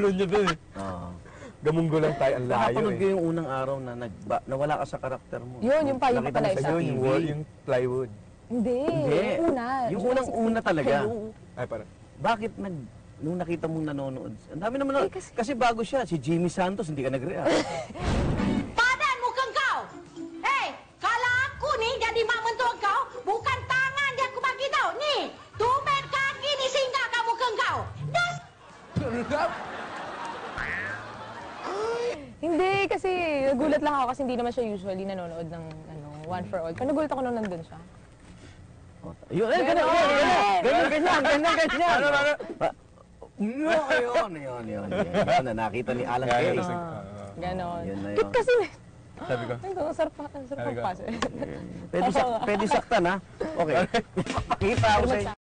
niya dun eh. Gamunggo lang tayo, ang layo Nakapanood ko eh. yung unang araw na nawala ka sa karakter mo. Yun, yung payo Nakita pa pala mo sa isa. Yun, TV. yung plywood. Hindi. Hindi. Yung una. Yung unang-una talaga. Ay, parang, Bakit nung nakita mong nanonood? Ang dami naman na, Eh, kasi bago siya, si Jimmy Santos, hindi ka nag-react. Padan mukhang kau! Hei, kalau aku nih jadi mak mentua kau, bukan tangan yang aku bagi tau. Nih, tumben kaki ni singgah kamu mukhang kau. Das Hindi, kasi nagulat lang ako kasi hindi naman siya usually nanonood ng One for All. Pero nagulat ako nung nandun siya. Yun, ganyan. Yun. Yun na nakita ni Alan Kay. Ganon. Yun na yun. Cute kasi. sabi ko, Ay, ang sarap Sabi ko, pagpasa. Pwede saktan, ha? Okay. Pakita ako sa inyo.